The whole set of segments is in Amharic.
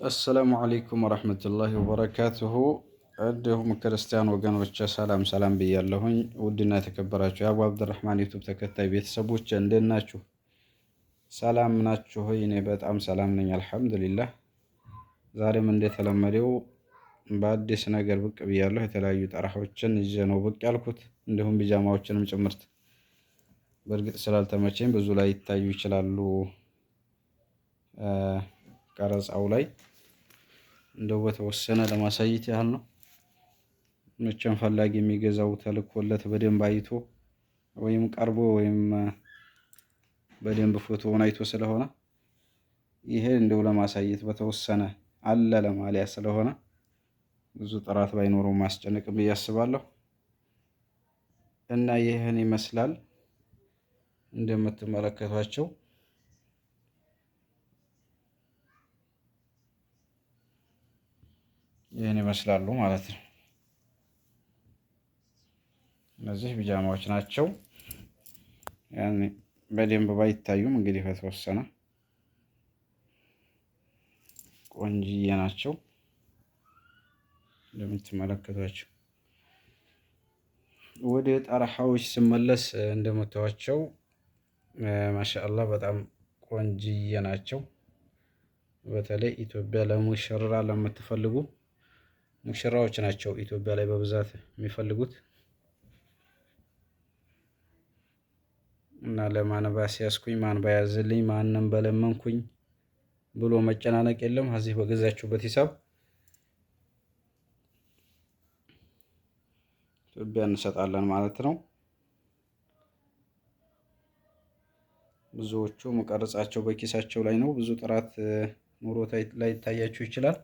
አሰላሙ አለይኩም ወረህመቱላሂ ወበረካቱሁ። እንዲሁም ክርስቲያን ወገኖች ሰላም ሰላም ብያለሁኝ። ውድና የተከበራችሁ የአቡ አብድራህማን ዩቱብ ተከታይ ቤተሰቦች እንዴት ናችሁ? ሰላም ናችሁ ሆይ? እኔ በጣም ሰላም ነኝ አልሐምዱሊላህ። ዛሬም እንደተለመደው በአዲስ ነገር ብቅ ብያለሁ። የተለያዩ ጠረሖችን ይዤ ነው ብቅ ያልኩት፣ እንዲሁም ቢጃማዎችንም ጭምርት። በእርግጥ ስላልተመቸኝ ብዙ ላይ ይታዩ ይችላሉ ቀረጻው ላይ እንደው በተወሰነ ለማሳየት ያህል ነው። መቼም ፈላጊ የሚገዛው ተልኮለት በደንብ አይቶ ወይም ቀርቦ ወይም በደንብ ፎቶውን አይቶ ስለሆነ ይሄ እንደው ለማሳየት በተወሰነ አለ ለማሊያ ስለሆነ ብዙ ጥራት ባይኖረው ማስጨነቅ ብዬ አስባለሁ። እና ይህን ይመስላል እንደምትመለከቷቸው ይህን ይመስላሉ ማለት ነው። እነዚህ ቢጃማዎች ናቸው። ያኔ በደንብ ባይታዩም እንግዲህ በተወሰነ ቆንጅዬ ናቸው እንደምትመለከቷቸው። ወደ ጠረሓዎች ስመለስ እንደምታዩቸው ማሻአላህ በጣም ቆንጅዬ ናቸው። በተለይ ኢትዮጵያ ለሙሽራ ለምትፈልጉ ሙሽራዎች ናቸው ኢትዮጵያ ላይ በብዛት የሚፈልጉት እና ለማን ባስያዝኩኝ ማን ባያዝልኝ ማንም በለመንኩኝ ብሎ መጨናነቅ የለም። እዚህ በገዛችሁበት ሂሳብ ኢትዮጵያ እንሰጣለን ማለት ነው። ብዙዎቹ መቀረጻቸው በኪሳቸው ላይ ነው። ብዙ ጥራት ኑሮ ላይ ይታያችሁ ይችላል።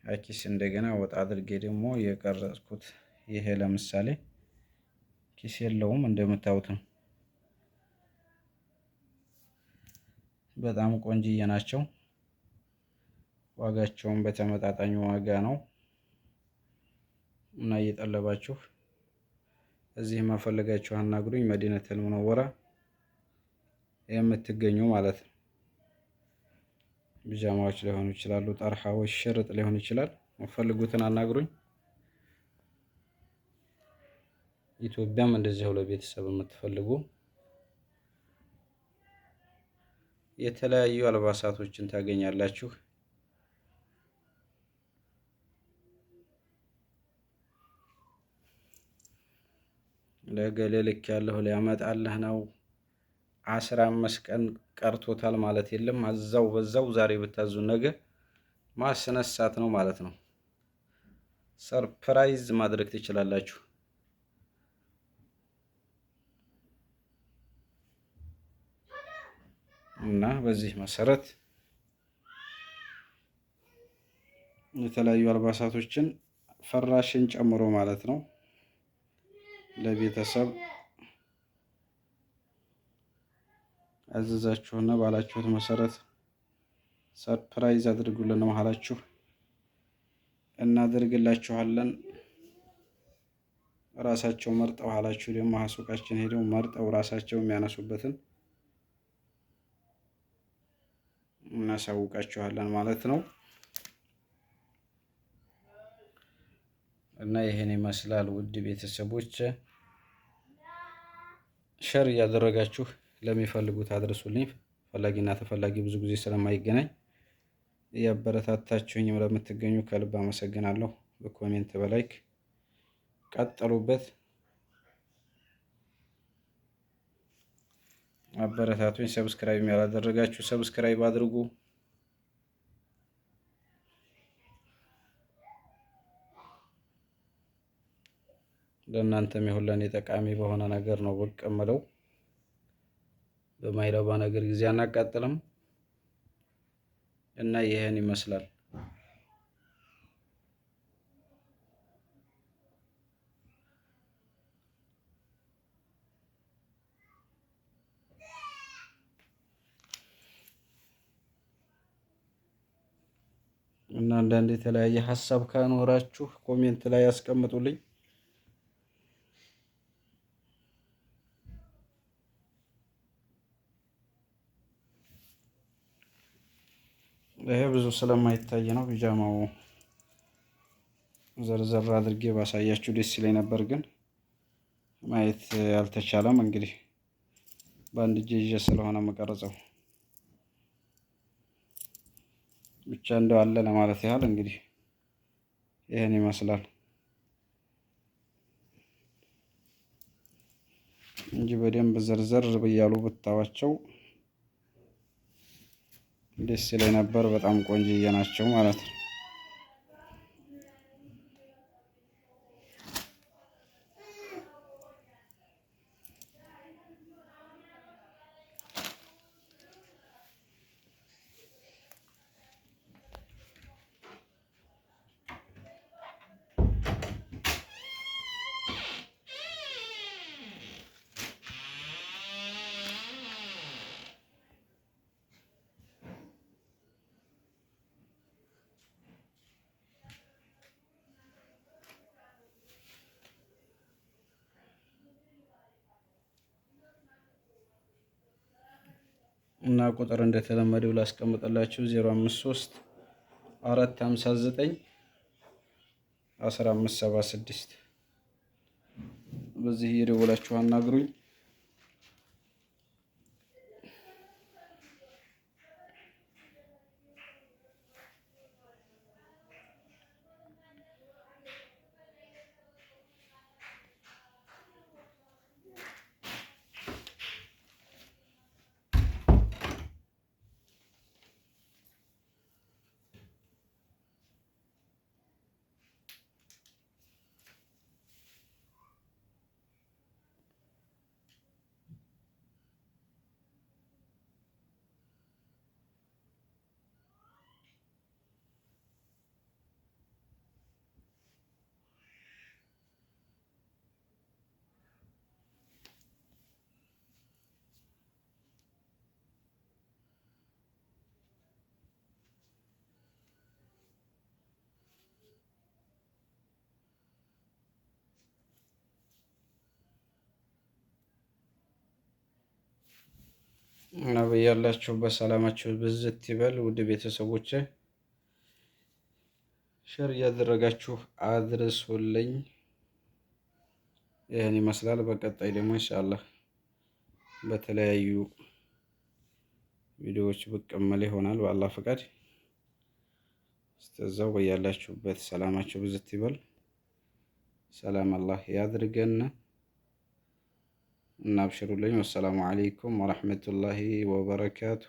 አኪስ እንደገና ወጣ አድርጌ ደግሞ የቀረጽኩት ይሄ ለምሳሌ ኪስ የለውም እንደምታዩት ነው። በጣም ቆንጅዬ ናቸው። ዋጋቸውም በተመጣጣኝ ዋጋ ነው እና እየጠለባችሁ እዚህ ማፈልጋችሁ አናግሩኝ። መዲነቱል ሙነወራ የምትገኙ ማለት ነው። ቢጃማዎች ሊሆኑ ይችላሉ፣ ጠርሃዎች፣ ሽርጥ ሊሆን ይችላል። የምትፈልጉትን አናግሩኝ። ኢትዮጵያም እንደዚያው ለቤተሰብ የምትፈልጉ የተለያዩ አልባሳቶችን ታገኛላችሁ። ለገሌ ልክ ያለሁ ሊያመጣልህ ነው 15 ቀን ቀርቶታል ማለት የለም። አዛው በዛው ዛሬ ብታዙ ነገ ማስነሳት ነው ማለት ነው። ሰርፕራይዝ ማድረግ ትችላላችሁ። እና በዚህ መሰረት የተለያዩ አልባሳቶችን ፍራሽን ጨምሮ ማለት ነው ለቤተሰብ አዘዛችሁና ባላችሁት መሰረት ሰርፕራይዝ አድርጉልን መሀላችሁ እናደርግላችኋለን። ራሳቸው መርጠው ኋላችሁ ደግሞ ሱቃችን ሄደው መርጠው ራሳቸው የሚያነሱበትን እናሳውቃችኋለን ማለት ነው። እና ይሄን ይመስላል ውድ ቤተሰቦች። ሸር እያደረጋችሁ ለሚፈልጉት አድርሱልኝ። ፈላጊና ተፈላጊ ብዙ ጊዜ ስለማይገናኝ እያበረታታችሁኝም ለምትገኙ ከልብ አመሰግናለሁ። በኮሜንት በላይክ ቀጥሉበት፣ አበረታቱኝ። ሰብስክራይብ ያላደረጋችሁ ሰብስክራይብ አድርጉ። ለእናንተም ይሁን ለእኔ ጠቃሚ በሆነ ነገር ነው ብቅ እምለው። በማይረባ ነገር ጊዜ አናቃጥልም እና ይሄን ይመስላል። እና አንዳንድ የተለያየ ሀሳብ ካኖራችሁ ኮሜንት ላይ ያስቀምጡልኝ። ይሄ ብዙ ስለማይታይ ነው። ቢጃማው ዘርዘር አድርጌ ባሳያችሁ ደስ ይለኝ ነበር፣ ግን ማየት አልተቻለም። እንግዲህ በአንድ እጄ ይዤ ስለሆነ የምቀርጸው ብቻ እንደው አለ ለማለት ያህል እንግዲህ ይህን ይመስላል እንጂ በደንብ ዘርዘር ብያሉ ብታዋቸው ደስ ይለኝ ነበር። በጣም ቆንጆዬ ናቸው ማለት ነው። እና ቁጥር እንደተለመደው ላስቀምጥላችሁ 053 459 1576 በዚህ እየደወላችሁ አናግሩኝ። እና በያላችሁበት ሰላማችሁ ብዝት ይበል። ውድ ቤተሰቦቼ ሸር እያደረጋችሁ አድርሱልኝ። ይህን ይመስላል። በቀጣይ ደግሞ ኢንሻአላህ በተለያዩ ቪዲዮዎች ብቅ እምል ይሆናል በአላህ ፈቃድ። እስከዛው በያላችሁበት ሰላማችሁ ብዝት ይበል። ሰላም አላህ ያድርገን እና አብሽሩልኝ። ወሰላሙ አለይኩም ወረሕመቱላሂ ወበረካቱ።